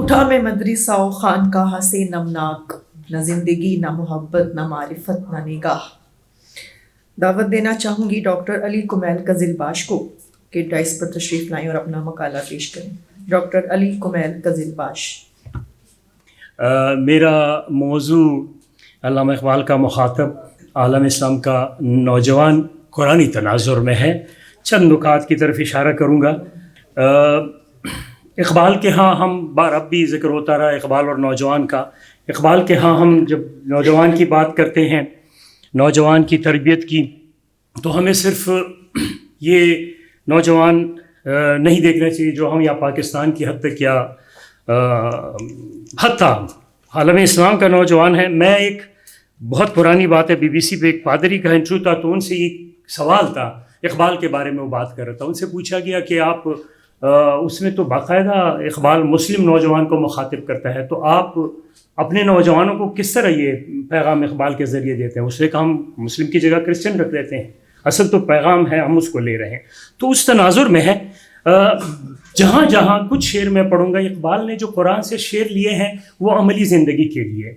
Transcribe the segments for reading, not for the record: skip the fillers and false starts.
اٹھا میں مدرسہ و خانقاہ سے نمناک، نہ زندگی نہ محبت نہ معرفت نہ نگاہ۔ دعوت دینا چاہوں گی ڈاکٹر علی کمیل قزلباش کو کہ ڈائس پر تشریف لائیں اور اپنا مقالہ پیش کریں۔ ڈاکٹر علی کمیل قزلباش۔ میرا موضوع علامہ اقبال کا مخاطب عالم اسلام کا نوجوان قرآنی تناظر میں ہے۔ چند نکات کی طرف اشارہ کروں گا۔ اقبال کے ہاں ہم اب بھی ذکر ہوتا رہا اقبال اور نوجوان کا۔ اقبال کے ہاں ہم جب نوجوان کی بات کرتے ہیں، نوجوان کی تربیت کی، تو ہمیں صرف یہ نوجوان نہیں دیکھنا چاہیے جو ہم یا پاکستان کی حد تک یا حتیٰ عالم اسلام کا نوجوان ہے۔ میں ایک بہت پرانی بات ہے، BBC پہ ایک پادری کا انٹرویو تھا، تو ان سے ایک سوال تھا اقبال کے بارے میں، وہ بات کر رہا تھا۔ ان سے پوچھا گیا کہ آپ اس میں تو باقاعدہ اقبال مسلم نوجوان کو مخاطب کرتا ہے، تو آپ اپنے نوجوانوں کو کس طرح یہ پیغام اقبال کے ذریعے دیتے ہیں؟ اس نے کہا ہم مسلم کی جگہ کرسچن رکھ دیتے ہیں، اصل تو پیغام ہے، ہم اس کو لے رہے ہیں۔ تو اس تناظر میں ہے، جہاں جہاں کچھ شعر میں پڑھوں گا، اقبال نے جو قرآن سے شعر لیے ہیں وہ عملی زندگی کے لیے۔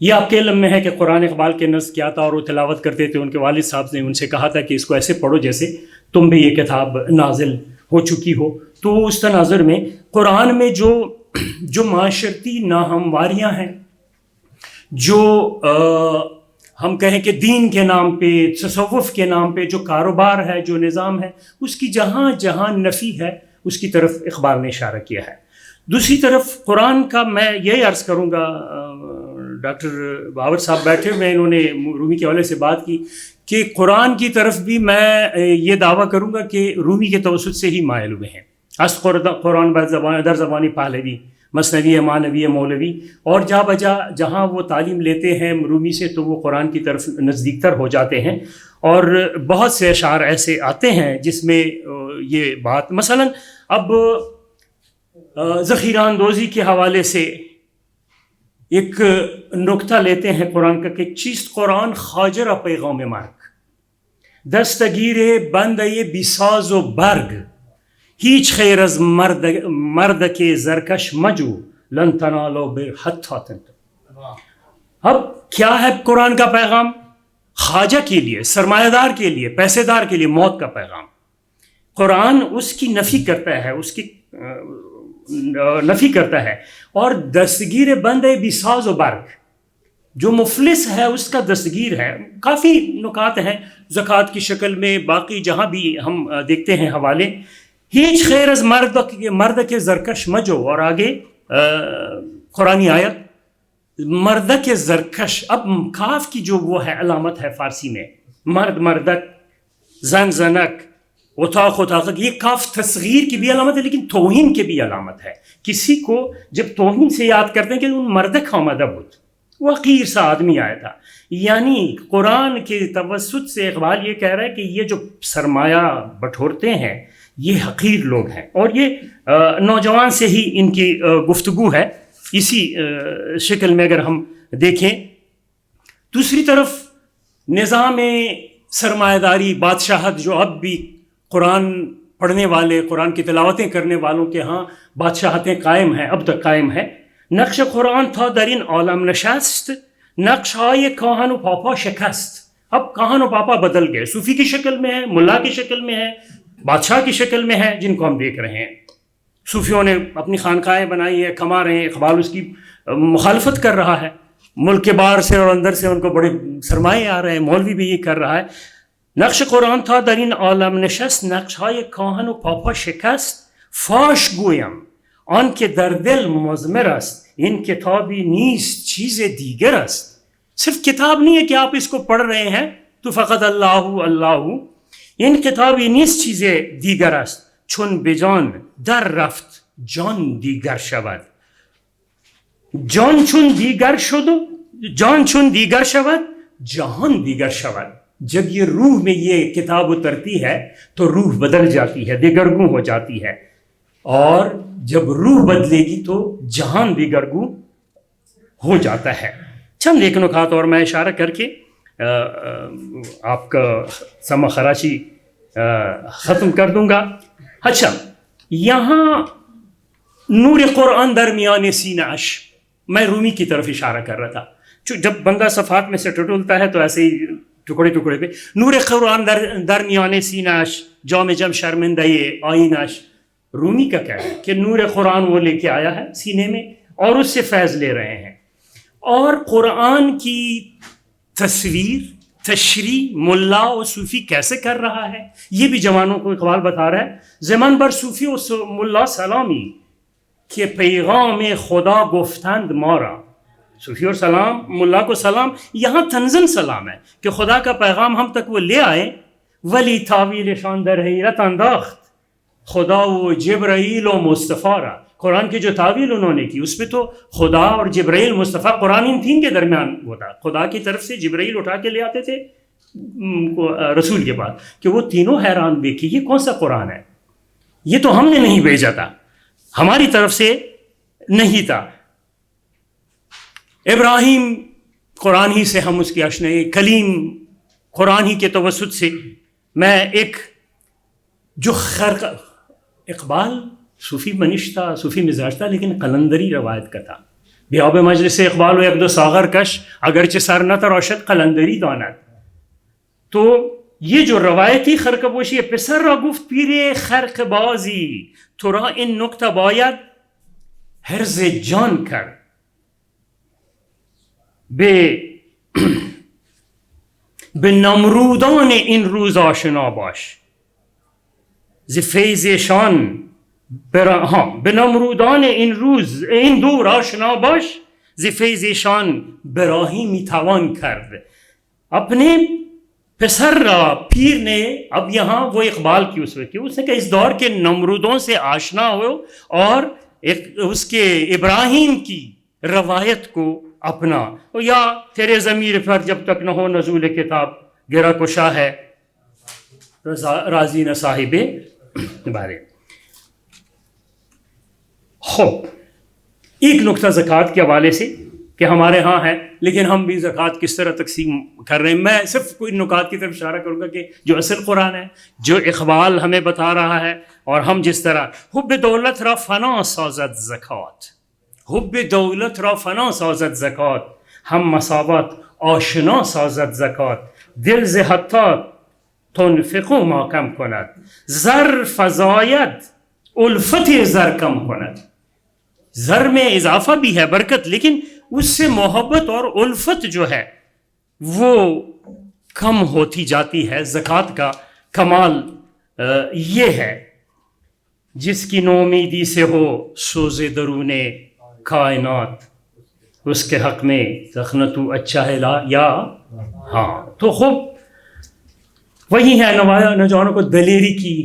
یہ آپ کے علم میں ہے کہ قرآن اقبال کے نزد کیا تھا، اور وہ تلاوت کرتے تھے۔ ان کے والد صاحب نے ان سے کہا تھا کہ اس کو ایسے پڑھو جیسے تم بھی یہ کتاب نازل ہو چکی ہو۔ تو اس تناظر میں قرآن میں جو معاشرتی ناہمواریاں ہیں، جو ہم کہیں کہ دین کے نام پہ، تصوف کے نام پہ جو کاروبار ہے، جو نظام ہے، اس کی جہاں جہاں نفی ہے اس کی طرف اقبال نے اشارہ کیا ہے۔ دوسری طرف قرآن کا میں یہ عرض کروں گا، ڈاکٹر باور صاحب بیٹھے ہوئے، انہوں نے رومی کے حوالے سے بات کی کہ قرآن کی طرف بھی میں یہ دعویٰ کروں گا کہ رومی کے توسط سے ہی مائل ہوئے ہیں۔ اس قرآن در زبانی پہلوی، مثنوی مانوی مولوی، اور جا بجا جہاں وہ تعلیم لیتے ہیں رومی سے تو وہ قرآن کی طرف نزدیک تر ہو جاتے ہیں۔ اور بہت سے اشعار ایسے آتے ہیں جس میں یہ بات، مثلا اب ذخیرہ اندوزی کے حوالے سے ایک نکتہ لیتے ہیں قرآن کا کہ چیست قرآن خاجر پیغام مرگ، دستگیر بند بیساز و برگ، هیچ خیر از مرد کے زرکش مجو لن تنالو حتی تنتو۔ اب کیا ہے قرآن کا پیغام؟ خواجہ کے لیے، سرمایہ دار کے لیے، پیسے دار کے لیے موت کا پیغام۔ قرآن اس کی نفی کرتا ہے، اس کی نفی کرتا ہے۔ اور دستگیر بند بیساز و برگ، جو مفلس ہے اس کا دستگیر ہے۔ کافی نکات ہیں زکوٰۃ کی شکل میں، باقی جہاں بھی ہم دیکھتے ہیں حوالے۔ ہیچ خیر از مرد کے زرکش مجو، اور آگے قرآنی آیت مرد کے زرکش۔ اب کاف کی جو وہ ہے علامت ہے فارسی میں، مرد مردک، زن زنک، اتاق اتاقک، یہ کاف تصغیر کی بھی علامت ہے لیکن توہین کی بھی علامت ہے۔ کسی کو جب توہین سے یاد کرتے ہیں کہ ان مردک آمدہ بود، وہ حقیر سا آدمی آیا تھا، یعنی قرآن کے توسط سے اقبال یہ کہہ رہا ہے کہ یہ جو سرمایہ بٹورتے ہیں یہ حقیر لوگ ہیں۔ اور یہ نوجوان سے ہی ان کی گفتگو ہے اسی شکل میں اگر ہم دیکھیں۔ دوسری طرف نظام سرمایہ داری، بادشاہت، جو اب بھی قرآن پڑھنے والے، قرآن کی تلاوتیں کرنے والوں کے ہاں بادشاہتیں قائم ہیں، اب تک قائم ہیں۔ نقش قرآن تھا در این عالم نشست، نقش های کاہن و پاپا شکست۔ اب کاہن و پاپا بدل گئے، صوفی کی شکل میں ہے، ملا کی شکل میں ہے، بادشاہ کی شکل میں ہے، جن کو ہم دیکھ رہے ہیں۔ صوفیوں نے اپنی خانقاہیں بنائی ہے، کما رہے ہیں، اقبال اس کی مخالفت کر رہا ہے، ملک کے باہر سے اور اندر سے ان کو بڑے سرمایے آ رہے ہیں، مولوی بھی یہ کر رہا ہے۔ نقش قرآن تھا در این عالم نشست، نقش های کاهن و پاپا شکست، فاش گویم آن که در دل مضمر است، این کتابی نیست چیز دیگر است۔ صرف کتاب نہیں ہے کہ آپ اس کو پڑھ رہے ہیں تو فقط اللہ اللہ، این کتابی نیست چیز دیگر است، چون بجان در رفت جان دیگر شود، جان چون دیگر شد، جان چون دیگر شود جهان دیگر شود۔ جب یہ روح میں یہ کتاب اترتی ہے تو روح بدل جاتی ہے، دیگرگوں ہو جاتی ہے، اور جب روح بدلے گی تو جہان دیگرگوں ہو جاتا ہے۔ چند ایک نکات اور میں اشارہ کر کے آپ کا سما خراشی ختم کر دوں گا۔ اچھا، یہاں نور قرآن درمیان سینہ اش، میں رومی کی طرف اشارہ کر رہا تھا. جب بندہ صفحات میں سے ٹٹولتا ہے تو ایسے ہی ٹکڑے ٹکڑے پہ نور قرآن درمیان سینہ اش، جام جم شرمندہ آئین اش. رومی کا کہنا ہے کہ نور قرآن وہ لے کے آیا ہے سینے میں اور اس سے فیض لے رہے ہیں. اور قرآن کی تصویر تشریح ملا و صوفی کیسے کر رہا ہے یہ بھی جوانوں کو اقبال بتا رہا ہے. زمان بر صوفی و ملا سلامی کہ پیغام خدا گفتند مارا. صوفی اور سلام، ملا کو سلام، یہاں تنزن سلام ہے کہ خدا کا پیغام ہم تک وہ لے آئے. ولی تعویل شان در حیرت انداخت خدا و جبرائیل و مصطفیٰ را. قرآن کی جو تعویل انہوں نے کی اس پہ تو خدا اور جبرائیل مصطفیٰ، قرآن ان تین کے درمیان ہوتا. خدا کی طرف سے جبرائیل اٹھا کے لے آتے تھے رسول کے پاس کہ وہ تینوں حیران بھی کہ یہ کون سا قرآن ہے، یہ تو ہم نے نہیں بھیجا تھا، ہماری طرف سے نہیں تھا. ابراہیم قرآن ہی سے ہم اس کی آشنائی، کلیم قرآن ہی کے توسط سے. میں ایک جو خرق اقبال صوفی منش تھا، صوفی مزاج تھا، لیکن قلندری روایت کا تھا. بیاب مجلس اقبال و یک دو ساغر کش اگرچہ سر نہ تراشد قلندری داند. تو یہ جو روایتی خرقبوشی ہے، پسر را گفت پیر خرق بازی تو را این نکته باید حرز جان کرد. به نمرودان این روز آشنا باش ز فیضشان به نمرودان این دور آشنا باش ز فیضشان براهی میتوان کرد. اپنے پسر را پیر نے، اب یہاں وہ اقبال کی اس نے کہا اس دور کے نمرودوں سے آشنا ہو اور اس کے ابراہیم کی روایت کو اپنا. یا تیرے ضمیر پر جب تک نہ ہو نزول کتاب گرا کشا ہے راضی نہ صاحب بارے. ایک نقطہ زکوٰۃ کے حوالے سے کہ ہمارے ہاں ہے لیکن ہم بھی زکوٰۃ کس طرح تقسیم کر رہے ہیں. میں صرف کوئی نکات کی طرف اشارہ کروں گا کہ جو اصل قرآن ہے، جو اقبال ہمیں بتا رہا ہے، اور ہم جس طرح حب دولت را فنا سازد زکوٰۃ، حب دولت را فنا سازد زکوٰۃ، ہم مساوات آشنا سازد زکوٰۃ، دل ز حتی تنفق ما کم کند، زر فزاید الفت زر کم کند. زر میں اضافہ بھی ہے برکت، لیکن اس سے محبت اور الفت جو ہے وہ کم ہوتی جاتی ہے. زکوٰۃ کا کمال یہ ہے جس کی نومیدی سے ہو سوز درون کائنات، اس کے حق میں تخنتو اچھا ہے لا یا ہاں. تو خوب وہی ہے نوجوانوں کو دلیری کی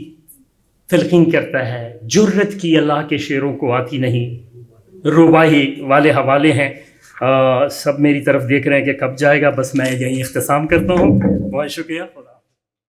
تلقین کرتا ہے، جرت کی اللہ کے شعروں کو آتی نہیں. رباعی والے حوالے ہیں، سب میری طرف دیکھ رہے ہیں کہ کب جائے گا. بس میں یہیں اختتام کرتا ہوں. بہت شکریہ.